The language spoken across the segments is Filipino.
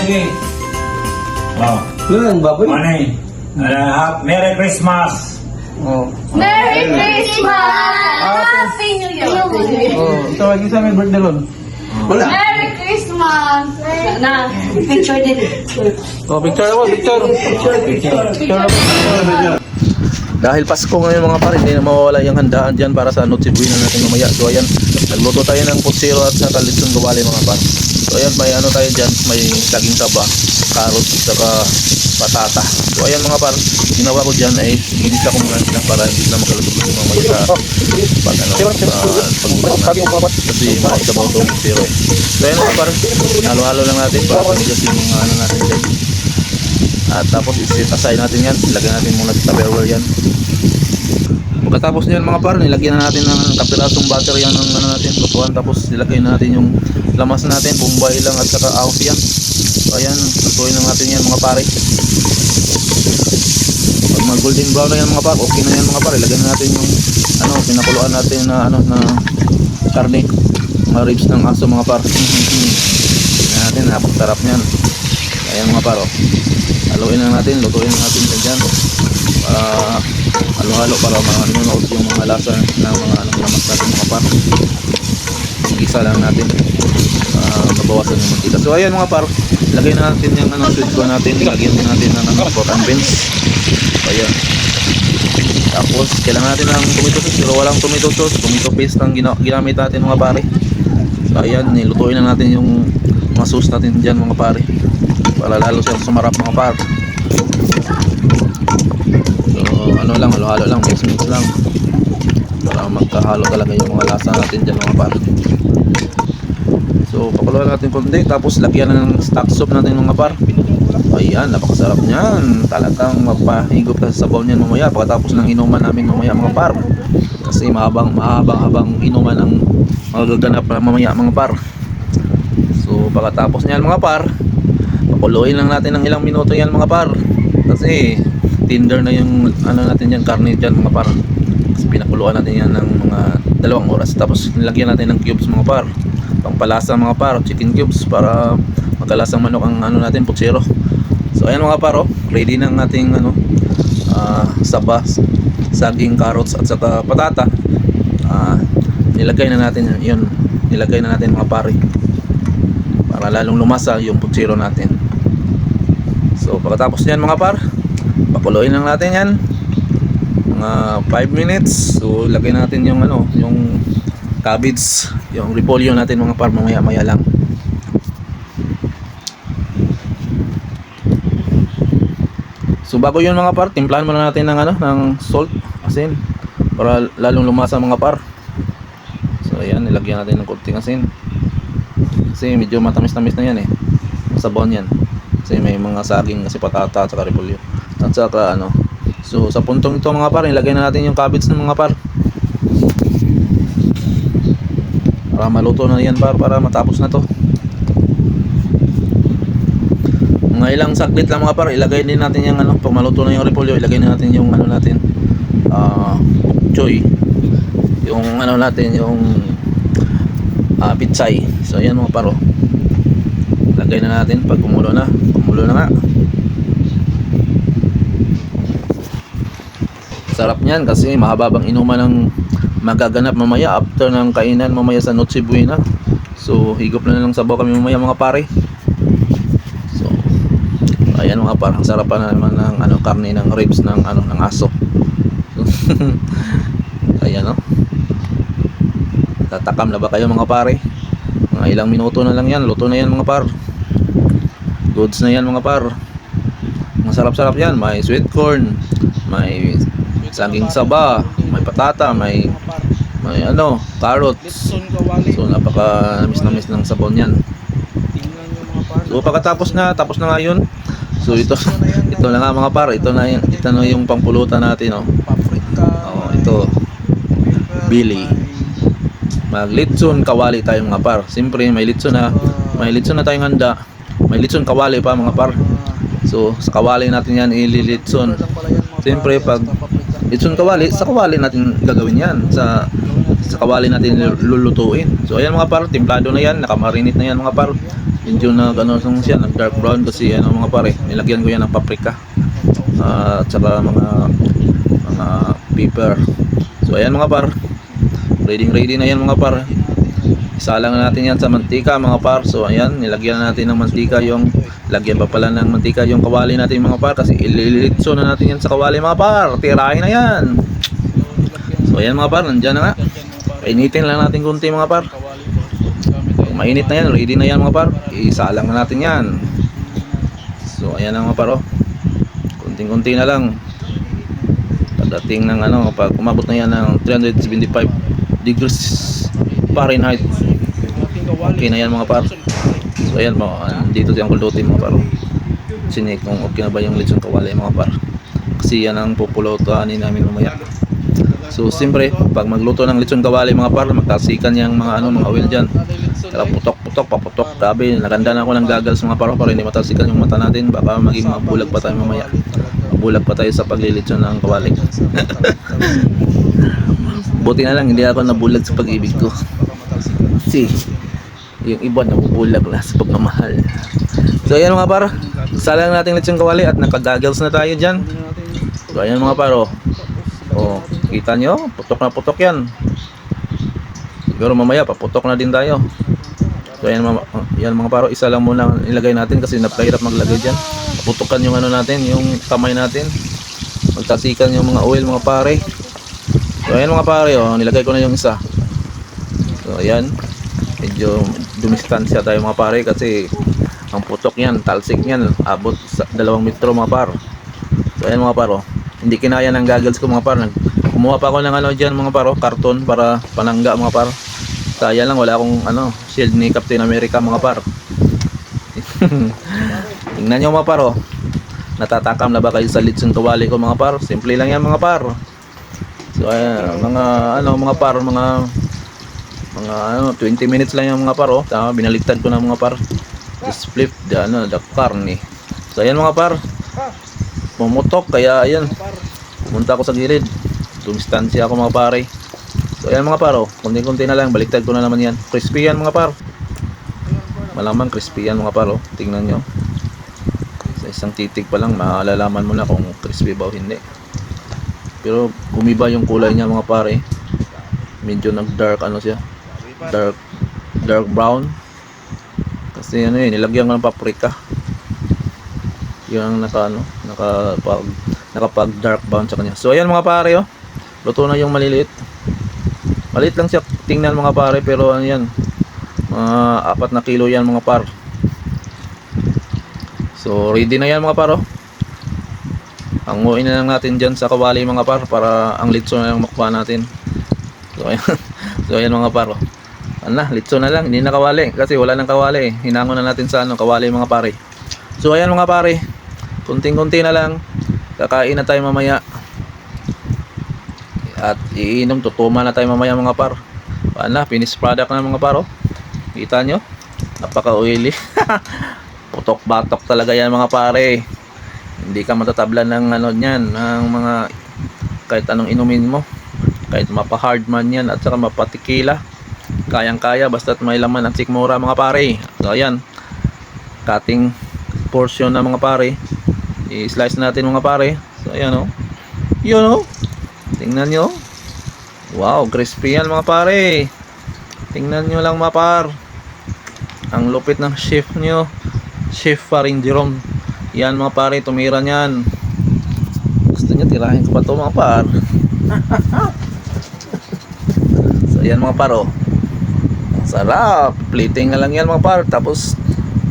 sige. Oh. Ano ang baboy? Money. Merry Christmas. Oh. Merry Christmas! Happy New Year! Oh, tawagin sa amin birthday ron. Wala. Merry Christmas! Na, picture din. Oh, picture ako, picture. Picture ako. Dahil Pasko ngayon mga pare, hindi na mawawala yung handaan dyan para sa Noche Buena natin mamaya. So ayan, nagluto tayo ng putsero at saka lechon kawali mga pare. So ayan, may ano tayo dyan, may saging taba, carrots at saka patata. So ayan mga pare, ginawa ko dyan ay ginisa ko muna sila para hindi na magaluto mamaya sa pag ano, pag kasi maisabaw itong putsero eh. So ayan mga pare, halo-halo lang natin para panigas yung mga ano natin dyan. At tapos i-set aside natin yan, ilagay natin muna sa tupperware yan. Pagkatapos niyan mga par, nilagyan na natin ng kapirasong butter yan ng ano natin, lutuan. Tapos ilagay na natin yung lamas natin, bombay lang at saka aus yan. So ayan, lutuin na natin yan mga pare. Pag mag golden brown na yan mga par, okay na yan mga par. Ilagay na natin yung ano, pinakuluan natin na ano, na karne, mga ribs ng aso mga par. Tingnan natin, napakasarap niyan. Ayan mga par, oh. Haluin lang natin, lutuin lang natin dyan para halo-halo para manunood yung mga lasa ng mga anong lamas natin mga par. Isa lang natin mabawasan yung mantika. So ayan mga par, lagay na natin yung ano, sweet corn natin, lagyan din natin ng ano, pork and beans. So ayan, tapos kailangan natin ng tomato sauce, pero walang tomato sauce, tomato paste ang ginamit natin mga pare. So ayan, nilutuin na natin yung mga sauce natin dyan mga pare para lalo siyang sumarap mga par. So ano lang, halo-halo lang, mix lang para magkahalo talaga yung mga lasa natin dyan mga par. So pakuluan natin konti, tapos lagyan na ng stock soup natin mga par. Ayan, napakasarap niyan, talagang mapahigop ka sa sabaw niyan mamaya pagkatapos ng inuman namin mamaya mga par, kasi mahabang inuman ang magaganap mamaya mga par. So pagkatapos niyan mga par, pakuluin lang natin ng ilang minuto yan mga par, kasi tender na yung ano natin yan, karne dyan mga par. Kasi pinakuluan natin yan ng mga 2 oras, tapos nilagyan natin ng cubes mga par, pangpalasa mga par, chicken cubes para magkalasang manok ang ano natin, putsero. So ayan mga par, oh, ready na ang ating ano, saba, saging, carrots at saka patata. Nilagay na natin yun, nilagay na natin mga pare para lalong lumasa yung putsero natin. So pagkatapos niyan mga par, pakuluin lang natin yan mga 5 minutes. So lagay natin yung ano, yung cabbage, yung repolyo natin mga par, mamaya maya lang. So bago yun mga par, timplahan muna natin ng ano, ng salt, asin para lalong lumasa mga par. So ayan, nilagyan natin ng konting asin kasi medyo matamis-tamis na yan eh, masabon yan kasi may mga saging, kasi patata at saka repolyo at saka ano. So sa puntong ito mga par, ilagay na natin yung cabbage ng mga par para maluto na yan par, para matapos na to. Mga ilang saglit lang mga par, ilagay din natin yung ano, pag maluto na yung repolyo, ilagay na natin yung ano natin, choy, yung ano natin, yung pitsay. So ayan mga paro, lagay na natin pag kumulo na nga. Sarap niyan kasi mahababang inuman ng magaganap mamaya after ng kainan mamaya sa Noche Buena. So higop na lang sabaw kami mamaya mga pare. So ayan mga par, ang sarap pa naman ng ano, karne ng ribs ng ano, ng aso. Ayan, no? Tatakam na ba kayo mga pare? Mga ilang minuto na lang yan, luto na yan mga par. Goods na yan mga par. Masarap-sarap yan, may sweet corn, may saging saba, may patata, may ano, carrots. So napaka namis ng sabon yan. So pagkatapos na, tapos na nga yun. So ito na nga mga par, ito na yung pampulutan natin, oh. Oh, ito Billy. Maglitson kawali tayo mga par. Siyempre may litson na tayong handa. May litson kawali pa mga par. So sa kawali natin yan ililitson. Siyempre pag litson kawali, sa kawali natin gagawin yan. Sa kawali natin lulutuin. So ayan mga par, timplado na yan, nakamarinate na yan mga par. medyo ano siya, nag dark brown kasi ano mga pare, nilagyan ko yan ng paprika at saka mga pepper. So ayan mga par, ready na yan mga par. Isalang na natin yan sa mantika mga par. So ayan, nilagyan natin ng mantika yung, lagyan pa pala ng mantika yung kawali natin mga par, kasi ililitso na natin yan sa kawali mga par. Tirahin na yan. So ayan mga par, nandyan na nga. Painitin lang natin kunti mga par. Pag mainit na yan, ready na yan mga par, isalang na natin yan. So ayan na mga par, oh. Kunting-kunti na lang. Pagdating ng ano, pag umabot na yan ng 375 degrees Fahrenheit, okay na yan mga par. So ayan po, dito siyang kulutin mga par. Sinik kung okay na ba yung lechon kawali mga par, kasi yan ang pupulutuanin namin mamaya. So siyempre, pag magluto ng lechon kawali mga par, magtasikan yung mga mga oil dyan. Kaya paputok. Grabe, naganda na ako ng goggles mga par, para hindi matasikan yung mata natin. Baka maging mabulag pa tayo mamaya. Mabulag pa tayo sa paglilechon ng kawali. Buti na lang hindi ako nabulag sa pag-ibig ko. Kasi yung iba nabubulag na sa pagmamahal. So ayan mga par, salang natin lechon kawali at naka-goggles na tayo dyan. So ayan mga par, oh, kita nyo, putok na putok yan. Siguro mamaya paputok na din tayo. So ayan mga par, isa lang muna ilagay natin kasi napakahirap maglagay dyan. Putukan yung ano natin, yung kamay natin. Magtasikan yung mga oil mga pare. So ayan mga pare, oh, nilagay ko na yung isa. So ayan, medyo dumistansya tayo mga pare kasi ang putok yan, talsik yan, abot sa 2 metro mga par. So ayan mga par, oh, hindi kinaya ng goggles ko mga par. Kumuha pa ako ng ano dyan mga par, oh, karton para panangga mga par. Kaya lang wala akong ano, shield ni Captain America mga par. Tingnan nyo mga par, oh, natatakam na ba kayo sa lechon kawali ko mga par? Simple lang yan mga par. So ayan, mga par, mga 20 minutes lang yung mga par, oh. Tama, binaliktad ko na mga par. Just flip the carne. So ayan mga par, pumutok, kaya ayan, pumunta ako sa gilid. Dumistansya ako mga pare. So ayan mga par, oh, kunti-kunti na lang, baliktad ko na naman yan. Crispy yan mga par. Malamang crispy yan mga par, oh. Tingnan nyo. Sa isang titig pa lang, malalaman mo na kung crispy ba o hindi. Pero gumiba yung kulay niya mga pare. Medyo nag-dark ano siya. Dark brown. Kasi ano yun, nilagyan ko ng paprika. Yung nakapag dark brown sa kanya. So ayan mga pare, oh. Luto na yung maliliit. Maliit lang siya tingnan mga pare, pero ano yan, mga 4 na kilo yan mga par. So ready na yan mga par, oh. Hanguin na lang natin dyan sa kawali mga par, para ang litso na lang makuha natin. So ayan, so ayan mga par, oh. Litso na lang, hindi na kawali kasi wala nang kawali. Hinangon na natin sa kawali mga pare. So ayan mga pare, kunting-kunti na lang, kakain na tayo mamaya. At iinom, tutuma na tayo mamaya mga par. Finished product na mga par, oh. Kita nyo, napaka-oily. Putok-batok talaga yan mga pare. Hindi ka matatablan ng niyan, ng mga kahit anong inumin mo. Kahit mapa-hard man yan at saka mapatikila, kayang-kaya basta't may laman at sikmura mga pare. So ayan, cutting portion na mga pare. I-slice natin mga pare. So ayan, oh. Yun, oh. Tingnan nyo. Wow, crispy yan mga pare. Tingnan nyo lang mga par. Ang lupit ng chef nyo, Chef Faring Jerome. Yan mga pare, tumira nyan. Gusto nyo tirahin ko pa ito mga par. So yan mga par, oh. Sarap. Plating na lang yan mga par. Tapos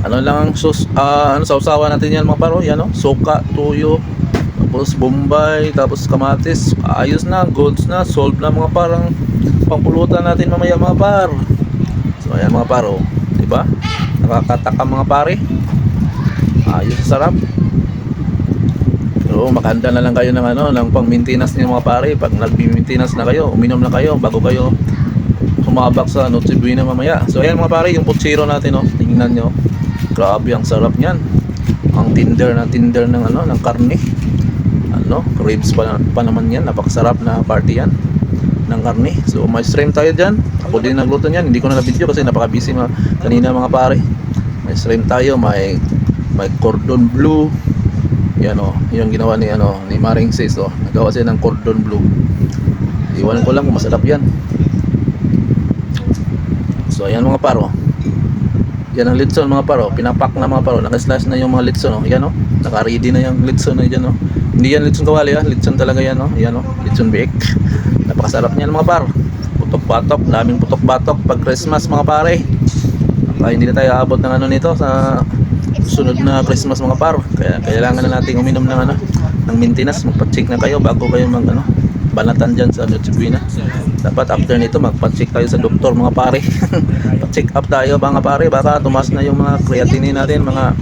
ano lang ang sausawan natin yan mga par, oh. Yan, oh. Suka, tuyo, tapos bombay, tapos kamatis. Ayos na, goods na, solve na mga par ang pampulutan natin mamaya mga par. So ayan mga par, oh. Diba? Nakakataka mga pare. Ayos, sarap. Pero makanda na lang kayo ng pang-maintenance niyo mga pare. Pag nag-maintenance na kayo, uminom na kayo bago kayo sumabak sa Noche Buena mamaya. So ayan mga pare, yung putsiro natin, oh. Tingnan nyo. Grabe, ang sarap niyan. Ang tinder ng ng karne. Ribs pa naman yan. Napakasarap na party yan ng karne. So may stream tayo dyan. Ako din nagluto niyan. Hindi ko na na-video kasi napaka-busy kanina mga pare. May shrimp tayo, may cordon bleu. Yan o, yung ginawa ni ni Maring Sis o. Nagawa siya ng cordon bleu. Iwan ko lang kung masarap yan. So ayan mga paro. Yan ang litson mga paro. Pinapak na mga paro. Naka-slash na yung mga litson o. Yan o. Naka-ready na yung litson na dyan o. Hindi yan litson kawali ha. Litson talaga yan o. Yan o. Litson bake. Napakasarap niyan mga paro. Putok-batok. Daming putok-batok pag Christmas mga pare. Hindi na tayo aabot ng nito sa sunod na Christmas mga par. Kaya kailangan na nating uminom ng ng maintenance. Magpa-check na kayo bago kayo banatan dyan sa Noche Buena. Dapat after nito magpa-check tayo sa doktor mga pare. Pa-check up tayo mga pare, baka tumas na yung mga creatinine natin, mga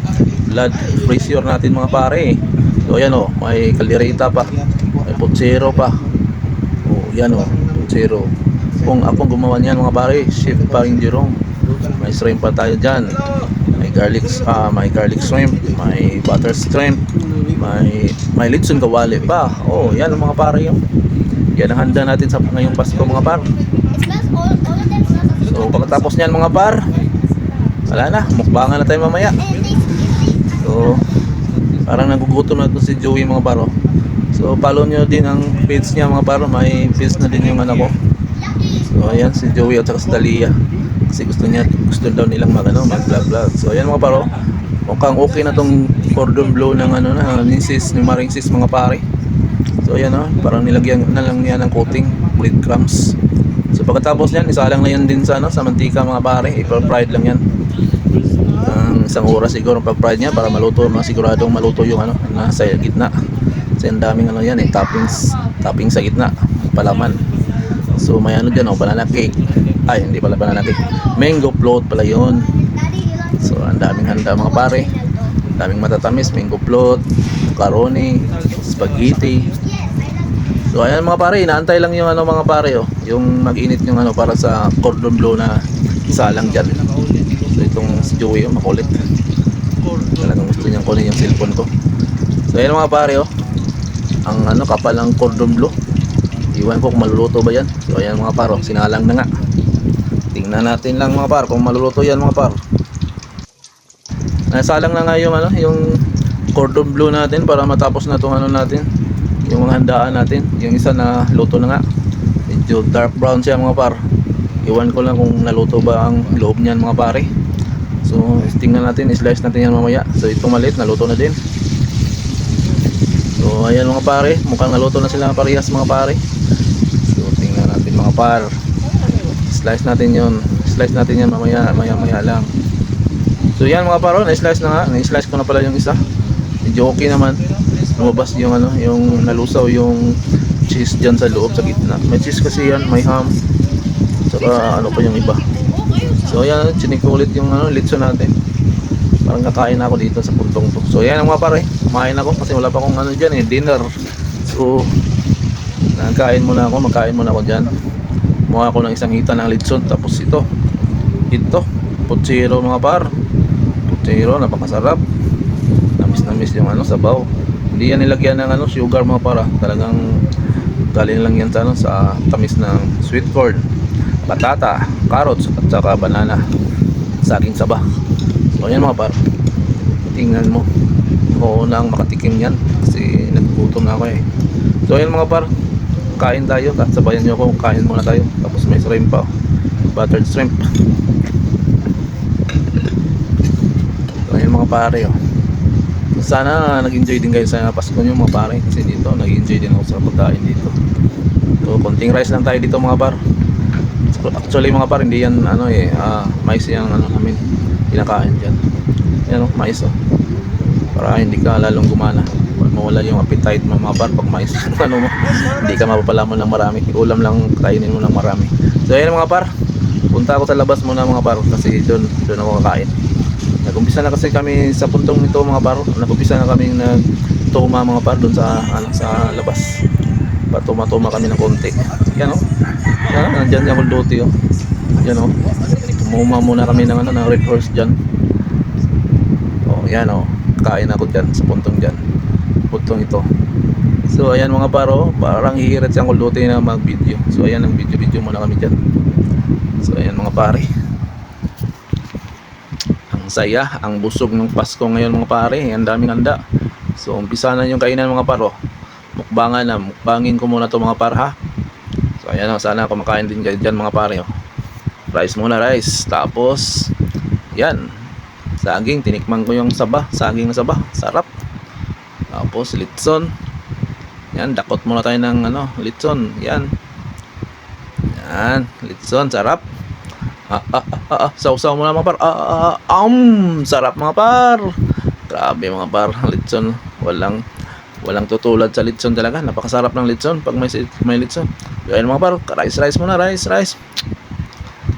blood pressure natin mga pare. So yan o, may kaldereta pa, may putsero pa. O yan o, putsero. Kung akong gumawa niyan mga pare, chef paring Jerome. May shrimp pa tayo dyan, may garlic shrimp, may butter shrimp, may litson kawali pa. Oh yan ang mga pare yun. Yan ang handa natin sa ngayong Pasko mga par. So pagkatapos niyan mga par, wala na, mukbangan na tayo mamaya. So parang nagugutom na ito si Joey mga paro. So follow nyo din ang page niya mga paro. May page na din yung anak ko. So ayan si Joey at saka si Dalia. Kasi gusto daw nilang mag-vlog. So ayan mga paro. Mukhang okay na tong cordon bleu ng ni Maring Sis mga pare. So ayan parang nilagyan na lang niya ng coating breadcrumbs. So pagkatapos niyan, isalang na yan din sa mantika mga pare. I-fried lang yan. Isang oras siguro pag-fried niya para maluto, siguradong maluto yung nasa gitna. Kasi ang daming toppings sa gitna, palaman. So may dyan banana cake. Ay, hindi pala banana cake. Mango float pala yun. So ang daming handa mga pare. Daming matatamis, mango float, macaroni, spaghetti. So ayan mga pare, inaantay lang yung mga pare yung mag-init yung para sa cordon bleu na salang dyan. So itong si Joey makulit. Talagang gusto niyang kunin yung cellphone ko. So ayan mga pare ang kapal ng cordon bleu. Iwan ko kung maluluto ba yan. So ayan mga paro, sinalang na nga. Tingnan natin lang mga par kung maluluto yan mga par. Nasalang na nga yung cordon bleu natin para matapos na itong natin, yung mga handaan natin. Yung isa na luto na nga, medyo dark brown siya mga par. Iwan ko lang kung naluto ba ang loob niyan mga pare. So tingnan natin, slice natin yan mamaya. So itong maliit naluto na din. So ayan mga pare, mukhang naluto na sila parehas mga pare. So tingnan natin mga par. Slice natin yan mamaya lang. So yan mga paro, na-slice na nga. Na-slice ko na pala yung isa. Medyo okay naman. Lumabas yung yung nalusaw yung cheese dyan sa loob, sa gitna. May cheese kasi yan, may ham. Saka pa yung iba. So yan, chinik ko ulit yung litson natin. Parang kakain ako dito sa puntong to. So yan mga pare, kumain ako kasi wala pa akong dyan dinner. So magkain muna ako dyan. Mukha ko ng isang hita ng litson. Tapos ito putsero mga par. Putsero, napakasarap. Namis yung sabaw. Hindi yan nilagyan ng sugar mga para. Talagang galing lang yan sa tamis ng sweet corn, patata, carrots at saka banana, saging saba. So yan mga par, tingnan mo. Oo nang makatikim yan kasi nagugutom na ako So yan mga par, kain tayo. Sabayan nyo ako, kain muna tayo. Tapos may shrimp pa, buttered shrimp. So yan mga pare sana nag-enjoy din kayo sa Pasko nyo mga pare. Kasi dito nag-enjoy din ako sa pagkain dito. So konting rice lang tayo dito mga par. So, actually mga par, hindi yan mais yung namin kinakain dyan. Yan mais para hindi ka lalong gumana. Mawala yung appetite mo mga par pag mais hindi ka mapapalamon ng marami. Ulam lang kainin mo ng marami. So ayan mga par, punta ako sa labas muna mga par kasi doon ako kakain. Nag-umpisa na kasi kami sa puntong nito mga par. Nag-umpisa na kami nagtuma mga par doon sa labas. Patuma-tuma kami ng konti. Yan yan, nandyan yung kulduti yan tumuma muna kami ng red horse dyan. Yan kain ako dyan sa puntong dyan, puntong ito. So ayan mga paro, parang hihirit siyang kulduti na mag video. So ayan, ang video muna kami dyan. So ayan mga pare, ang saya, ang busog ng Pasko ngayon mga pare. Ang daming handa. So umpisa na yung kainan mga paro. Mukbangan na, mukbangin ko muna to mga par ha. So ayan o, sana kumakain din kayo dyan mga pare oh. Rice muna, rice. Tapos yan, saging, tinikman ko yung saba, saging na saba, sarap. Tapos litson. Yan, dakot muna tayo ng litson. Yan. Yan, litson, sarap. Sausaw muna mga par. Sarap mga par. Grabe mga par, litson. Walang tutulad sa litson talaga. Napakasarap ng litson pag may litson. Kaya mga par, rice muna, rice.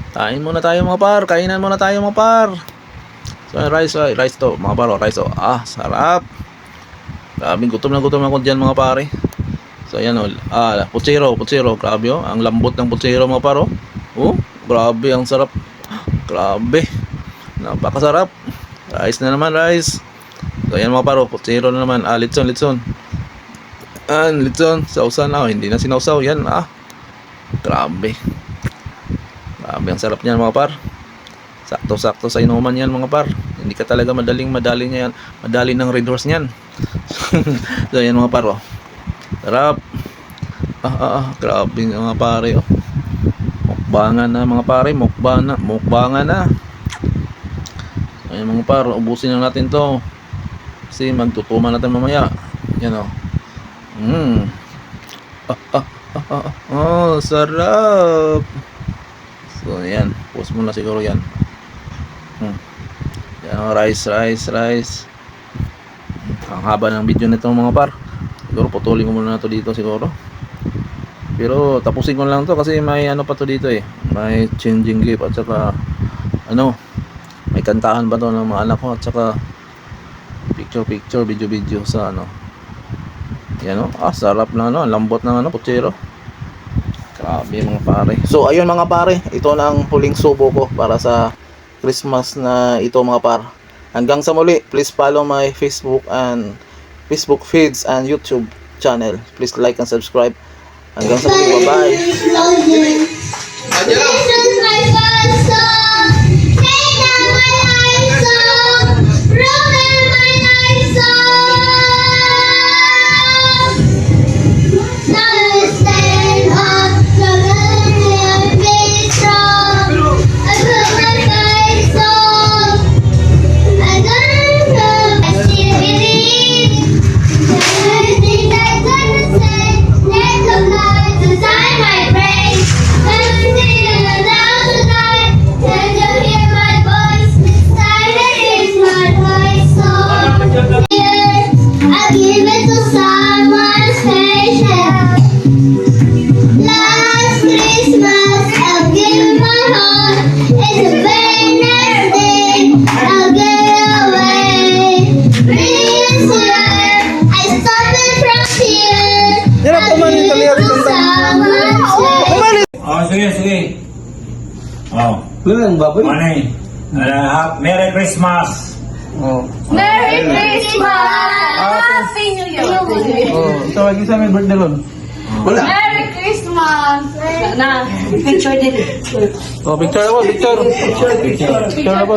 Kain muna tayo mga par, kainan muna tayo mga par. So rice to mga par, rice to. Sarap. Grabe, gutom na gutom ako dyan mga pare. So ayan o, putsero, grabe oh. Ang lambot ng putsero mga par oh. Grabe, ang sarap. Grabe, napakasarap. Rice na naman, rice. So ayan mga paro, putsero na naman. Litson. Litson, sausaw na. Hindi na sinausaw, yan Grabe, ang sarap niyan mga par. Sakto-sakto sa inuman yan mga par. Hindi ka talaga madali niya yan. Madali ng Red Horse niyan. So ayan mga par oh. Sarap. Grabe mga pare oh. Mukbangan na mga pare, mukbangan na. Ayan mga par, ubusin na natin to. Kasi magtutuman natin mamaya. Yan o. Sarap. So ayan, post mo na siguro yan. Yan, rice. Ang haba ng video nito mga par. Siguro putulin ko muna na to dito siguro. Pero tapusin ko lang to kasi may pa to dito eh. May changing gift at saka may kantahan ba to ng mga anak ko at saka picture, video sa Yan sarap na lambot ng putsero. Grabe mga pare. So ayun mga pare, ito na ang huling subo ko para sa Christmas na ito mga par. Hanggang sa muli, please follow my Facebook feeds and YouTube channel. Please like and subscribe. Hanggang sa muli, bye-bye. This is my first song. Hey now my life song. Brother my life song. Now stand up. Be strong. I put my face on. I don't know. I still believe. Everything that God said. There's a light inside my brain. Everything is allowed to die. Can you hear my voice? Silence is my voice song. Here, I give it to someone special. Last Christmas, I'll give my heart. It's the very next day, I'll get away. This year, I stop it from here. Sige. Manay. Merry Christmas. Merry Christmas! Happy New Year! Tawagin sa amin birthday ron. Wala. Merry Christmas! Na, picture din. Picture ako. Picture ako.